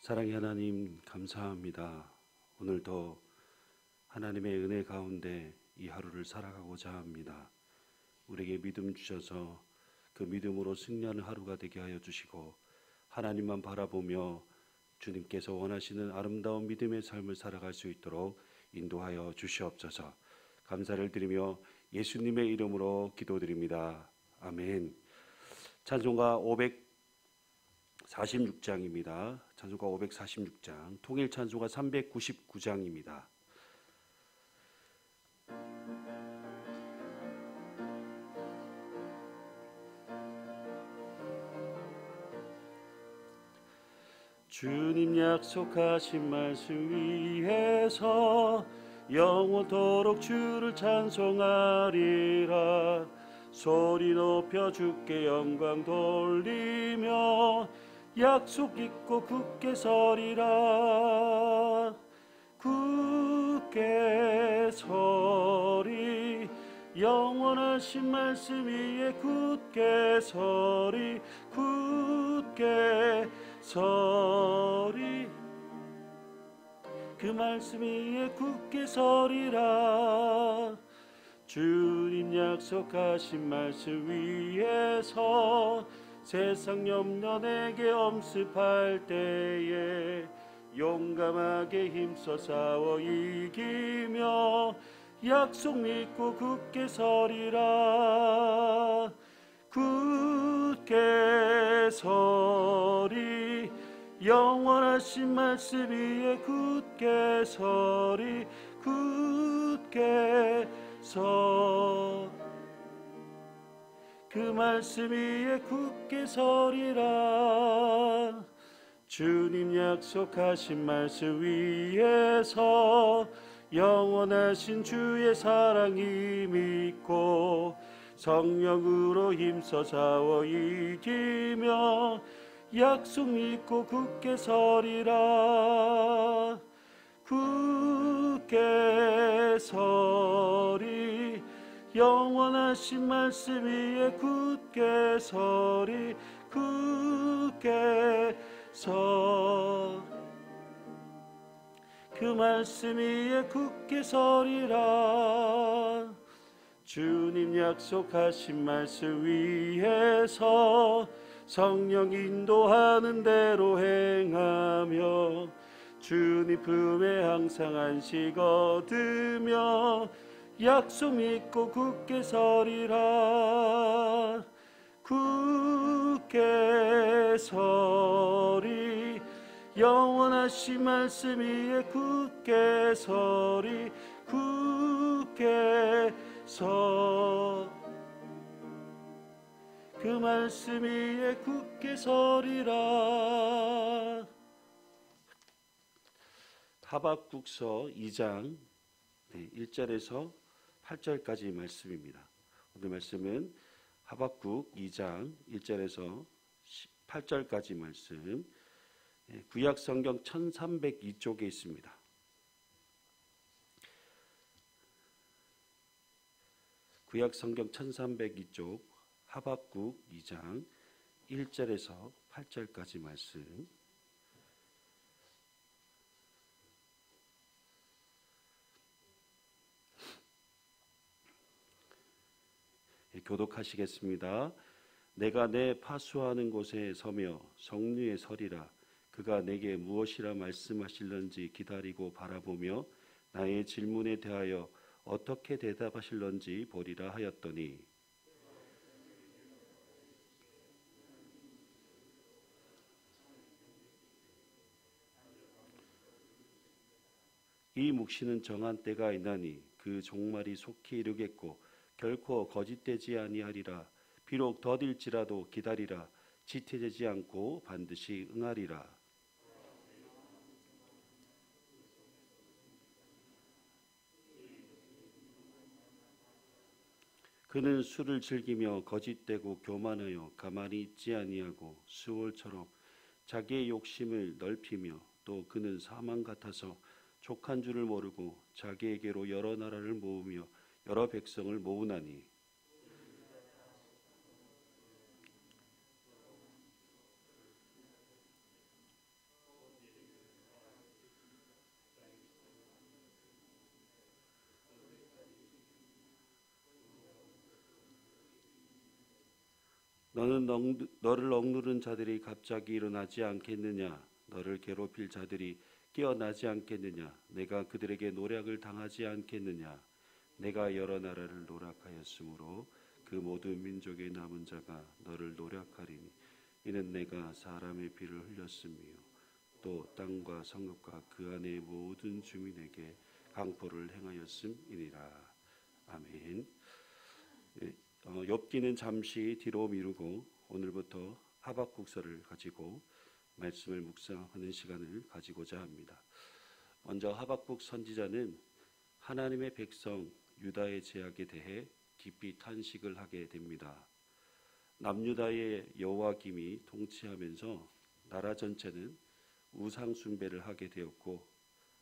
사랑의 하나님 감사합니다. 오늘도 하나님의 은혜 가운데 이 하루를 살아가고자 합니다. 우리에게 믿음 주셔서 그 믿음으로 승리하는 하루가 되게 하여 주시고 하나님만 바라보며 주님께서 원하시는 아름다운 믿음의 삶을 살아갈 수 있도록 인도하여 주시옵소서. 감사를 드리며 예수님의 이름으로 기도드립니다. 아멘. 찬송가 546장입니다. 찬송가 546장, 통일 찬송가 399장입니다. 주님 약속하신 말씀 위에서 영원토록 주를 찬송하리라. 소리 높여 주께 영광 돌리며 약속 잊고 굳게 서리라. 굳게 서리, 영원하신 말씀 위에 굳게 서리. 굳게 서리, 그 말씀 위에 굳게 서리라. 주님 약속하신 말씀 위에서 세상 염려 내게 엄습할 때에 용감하게 힘써 싸워 이기며 약속 믿고 굳게 서리라. 굳게 서리, 영원하신 말씀 위에 굳게 서리. 굳게 그 말씀 위에 굳게 서리라. 주님 약속하신 말씀 위에서 영원하신 주의 사랑이 믿고 성령으로 힘써 싸워 이기며 약속 믿고 굳게 서리라. 굳게 서리, 영원하신 말씀 위에 굳게 서리. 굳게 그 말씀 위에 굳게 서리라. 주님 약속하신 말씀 위에서 성령 인도하는 대로 행하며 주님 품에 항상 안식 얻으며 약속 믿고 굳게 서리라. 굳게 서리, 영원하신 말씀 위에 굳게 서리. 굳게 그 말씀 위에 굳게 서리라. 하박국서 2장 1절에서 8절까지 말씀입니다. 오늘 말씀은 하박국 2장 1절에서 8절까지 말씀, 구약 성경 1302쪽에 있습니다. 구약 성경 1302쪽 하박국 2장 1절에서 8절까지 말씀. 교독하시겠습니다. 내가 내 파수하는 곳에 서며 성류에 서리라. 그가 내게 무엇이라 말씀하실런지 기다리고 바라보며 나의 질문에 대하여 어떻게 대답하실런지 보리라 하였더니, 이 묵시는 정한 때가 있나니 그 종말이 속히 이르겠고 결코 거짓되지 아니하리라. 비록 더딜지라도 기다리라. 지체되지 않고 반드시 응하리라. 그는 술을 즐기며 거짓되고 교만하여 가만히 있지 아니하고 수월처럼 자기의 욕심을 넓히며, 또 그는 사망 같아서 족한 줄을 모르고 자기에게로 여러 나라를 모으며 여러 백성을 모으나니, 너를 억누른 자들이 갑자기 일어나지 않겠느냐? 너를 괴롭힐 자들이 깨어나지 않겠느냐? 내가 그들에게 노략을 당하지 않겠느냐? 내가 여러 나라를 노략하였으므로 그 모든 민족의 남은 자가 너를 노략하리니 이는 내가 사람의 피를 흘렸으며 또 땅과 성읍과 그 안의 모든 주민에게 강포를 행하였음이니라. 아멘. 욥기는 잠시 뒤로 미루고 오늘부터 하박국서를 가지고 말씀을 묵상하는 시간을 가지고자 합니다. 먼저 하박국 선지자는 하나님의 백성 유다의 죄악에 대해 깊이 탄식을 하게 됩니다. 남유다의 여호와김이 통치하면서 나라 전체는 우상 숭배를 하게 되었고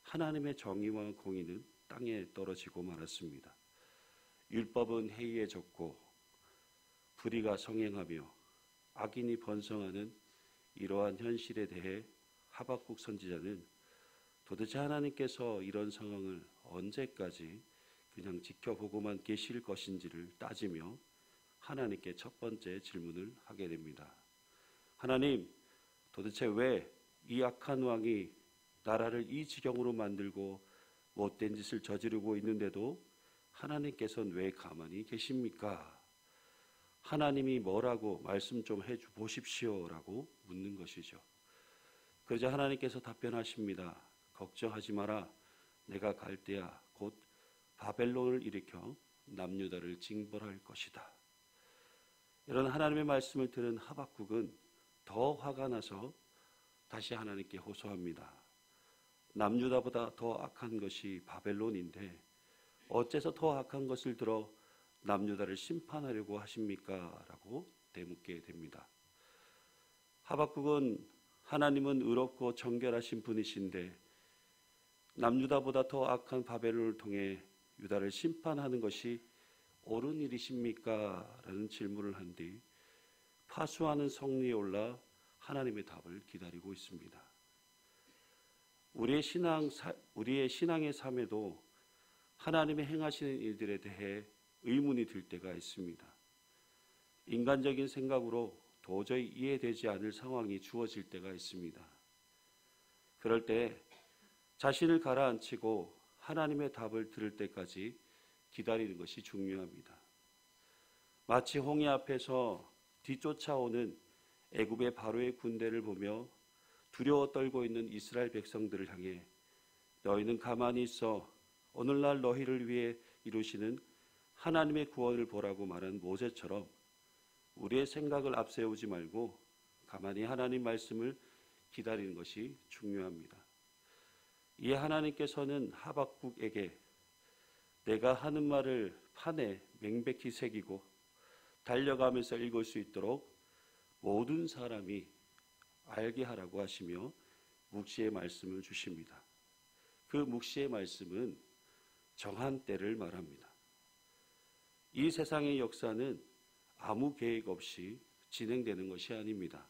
하나님의 정의와 공의는 땅에 떨어지고 말았습니다. 율법은 해이해졌고 불의가 성행하며 악인이 번성하는 이러한 현실에 대해 하박국 선지자는 도대체 하나님께서 이런 상황을 언제까지 그냥 지켜보고만 계실 것인지를 따지며 하나님께 첫 번째 질문을 하게 됩니다. 하나님, 도대체 왜 이 악한 왕이 나라를 이 지경으로 만들고 못된 짓을 저지르고 있는데도 하나님께서는 왜 가만히 계십니까? 하나님이 뭐라고 말씀 좀 해보십시오라고 묻는 것이죠. 그러자 하나님께서 답변하십니다. 걱정하지 마라. 내가 갈대아 곧 바벨론을 일으켜 남유다를 징벌할 것이다. 이런 하나님의 말씀을 들은 하박국은 더 화가 나서 다시 하나님께 호소합니다. 남유다보다 더 악한 것이 바벨론인데 어째서 더 악한 것을 들어 남유다를 심판하려고 하십니까? 라고 되묻게 됩니다. 하박국은 하나님은 의롭고 정결하신 분이신데 남유다보다 더 악한 바벨론을 통해 유다를 심판하는 것이 옳은 일이십니까? 라는 질문을 한 뒤 파수하는 성리에 올라 하나님의 답을 기다리고 있습니다. 우리의 신앙의 삶에도 하나님의 행하시는 일들에 대해 의문이 들 때가 있습니다. 인간적인 생각으로 도저히 이해되지 않을 상황이 주어질 때가 있습니다. 그럴 때 자신을 가라앉히고 하나님의 답을 들을 때까지 기다리는 것이 중요합니다. 마치 홍해 앞에서 뒤쫓아오는 애굽의 바로의 군대를 보며 두려워 떨고 있는 이스라엘 백성들을 향해 너희는 가만히 있어 오늘날 너희를 위해 이루시는 하나님의 구원을 보라고 말한 모세처럼 우리의 생각을 앞세우지 말고 가만히 하나님 말씀을 기다리는 것이 중요합니다. 이에 하나님께서는 하박국에게 내가 하는 말을 판에 명백히 새기고 달려가면서 읽을 수 있도록 모든 사람이 알게 하라고 하시며 묵시의 말씀을 주십니다. 그 묵시의 말씀은 정한 때를 말합니다. 이 세상의 역사는 아무 계획 없이 진행되는 것이 아닙니다.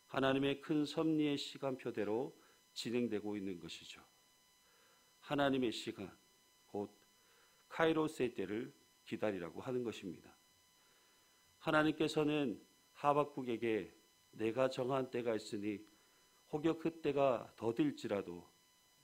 하나님의 큰 섭리의 시간표대로 진행되고 있는 것이죠. 하나님의 시간, 곧 카이로스의 때를 기다리라고 하는 것입니다. 하나님께서는 하박국에게 내가 정한 때가 있으니 혹여 그 때가 더딜지라도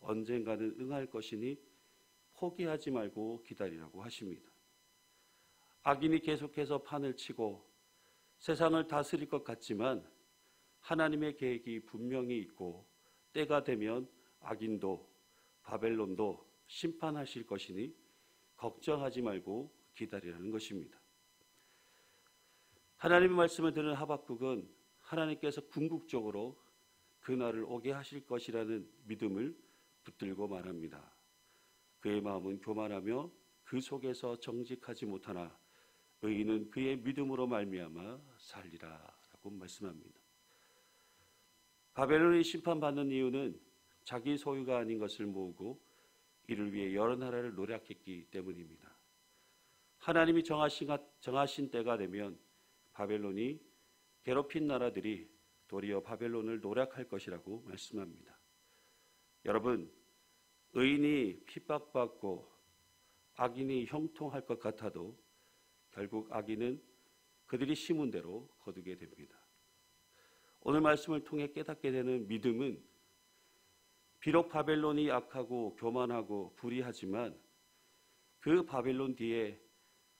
언젠가는 응할 것이니 포기하지 말고 기다리라고 하십니다. 악인이 계속해서 판을 치고 세상을 다스릴 것 같지만 하나님의 계획이 분명히 있고 때가 되면 악인도 바벨론도 심판하실 것이니 걱정하지 말고 기다리라는 것입니다. 하나님의 말씀을 들은 하박국은 하나님께서 궁극적으로 그날을 오게 하실 것이라는 믿음을 붙들고 말합니다. 그의 마음은 교만하며 그 속에서 정직하지 못하나 의인은 그의 믿음으로 말미암아 살리라 라고 말씀합니다. 바벨론이 심판받는 이유는 자기 소유가 아닌 것을 모으고 이를 위해 여러 나라를 노략했기 때문입니다. 하나님이 정하신 때가 되면 바벨론이 괴롭힌 나라들이 도리어 바벨론을 노략할 것이라고 말씀합니다. 여러분, 의인이 핍박받고 악인이 형통할 것 같아도 결국 악인은 그들이 심은 대로 거두게 됩니다. 오늘 말씀을 통해 깨닫게 되는 믿음은 비록 바벨론이 악하고 교만하고 불의하지만 그 바벨론 뒤에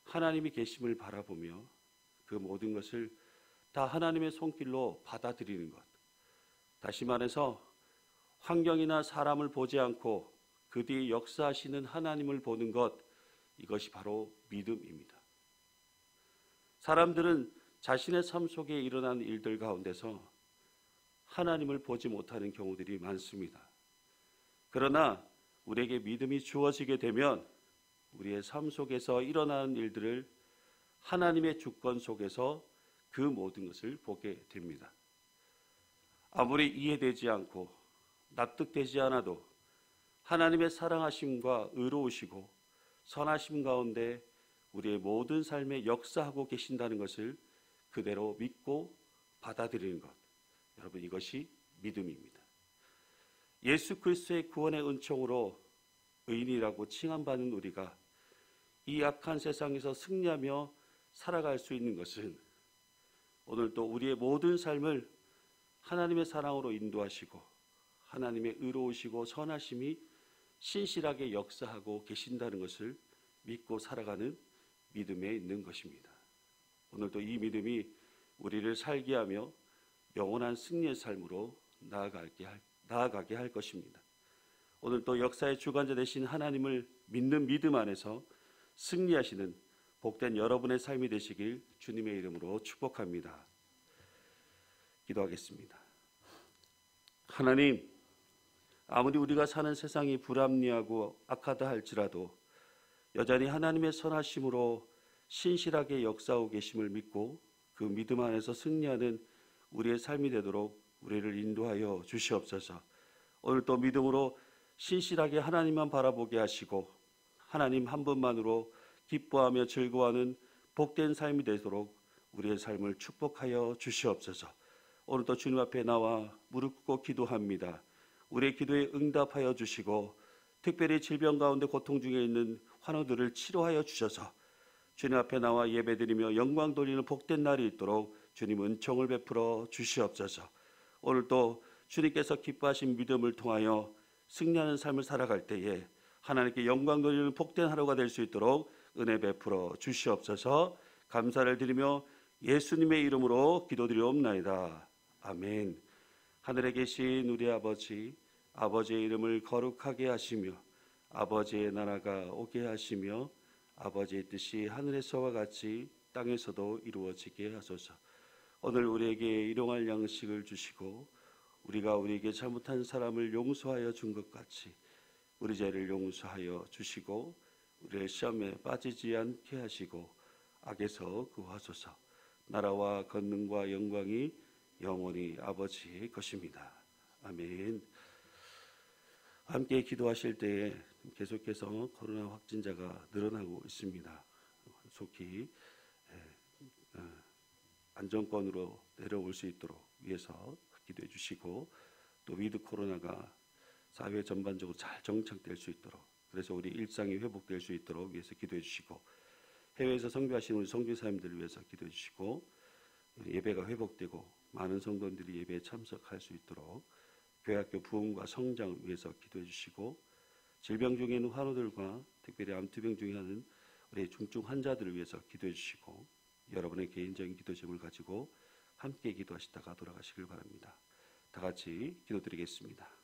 하나님이 계심을 바라보며 그 모든 것을 다 하나님의 손길로 받아들이는 것. 다시 말해서 환경이나 사람을 보지 않고 그 뒤에 역사하시는 하나님을 보는 것, 이것이 바로 믿음입니다. 사람들은 자신의 삶 속에 일어난 일들 가운데서 하나님을 보지 못하는 경우들이 많습니다. 그러나 우리에게 믿음이 주어지게 되면 우리의 삶 속에서 일어나는 일들을 하나님의 주권 속에서 그 모든 것을 보게 됩니다. 아무리 이해되지 않고 납득되지 않아도 하나님의 사랑하심과 의로우시고 선하심 가운데 우리의 모든 삶에 역사하고 계신다는 것을 그대로 믿고 받아들이는 것. 여러분, 이것이 믿음입니다. 예수 그리스도의 구원의 은총으로 의인이라고 칭함받는 우리가 이 악한 세상에서 승리하며 살아갈 수 있는 것은 오늘도 우리의 모든 삶을 하나님의 사랑으로 인도하시고 하나님의 의로우시고 선하심이 신실하게 역사하고 계신다는 것을 믿고 살아가는 믿음에 있는 것입니다. 오늘도 이 믿음이 우리를 살게 하며 영원한 승리의 삶으로 나아가게 할 것입니다. 오늘도 역사의 주관자 되신 하나님을 믿는 믿음 안에서 승리하시는 복된 여러분의 삶이 되시길 주님의 이름으로 축복합니다. 기도하겠습니다. 하나님, 아무리 우리가 사는 세상이 불합리하고 악하다 할지라도 여전히 하나님의 선하심으로 신실하게 역사하고 계심을 믿고 그 믿음 안에서 승리하는 우리의 삶이 되도록 우리를 인도하여 주시옵소서. 오늘 또 믿음으로 신실하게 하나님만 바라보게 하시고 하나님 한 분만으로 기뻐하며 즐거워하는 복된 삶이 되도록 우리의 삶을 축복하여 주시옵소서. 오늘도 주님 앞에 나와 무릎 꿇고 기도합니다. 우리의 기도에 응답하여 주시고 특별히 질병 가운데 고통 중에 있는 환우들을 치료하여 주셔서 주님 앞에 나와 예배드리며 영광 돌리는 복된 날이 있도록 주님 은총을 베풀어 주시옵소서. 오늘도 주님께서 기뻐하신 믿음을 통하여 승리하는 삶을 살아갈 때에 하나님께 영광 돌리는 복된 하루가 될 수 있도록 은혜 베풀어 주시옵소서. 감사를 드리며 예수님의 이름으로 기도드리옵나이다. 아멘. 하늘에 계신 우리 아버지, 아버지의 이름을 거룩하게 하시며 아버지의 나라가 오게 하시며 아버지의 뜻이 하늘에서와 같이 땅에서도 이루어지게 하소서. 오늘 우리에게 일용할 양식을 주시고 우리가 우리에게 잘못한 사람을 용서하여 준 것 같이 우리 죄를 용서하여 주시고 우리의 시험에 빠지지 않게 하시고 악에서 구하소서. 나라와 권능과 영광이 영원히 아버지의 것입니다. 아멘. 함께 기도하실 때에 계속해서 코로나 확진자가 늘어나고 있습니다. 속히 안정권으로 내려올 수 있도록 위해서 기도해 주시고 또 위드 코로나가 사회 전반적으로 잘 정착될 수 있도록 그래서 우리 일상이 회복될 수 있도록 위해서 기도해 주시고 해외에서 선교하시는 우리 선교사님들을 위해서 기도해 주시고 예배가 회복되고 많은 성도들이 예배에 참석할 수 있도록 교회학교 부흥과 성장을 위해서 기도해 주시고 질병 중에 있는 환우들과 특별히 암투병 중에 하는 우리 중증 환자들을 위해서 기도해 주시고 여러분의 개인적인 기도 제목을 가지고 함께 기도하시다가 돌아가시길 바랍니다. 다 같이 기도드리겠습니다.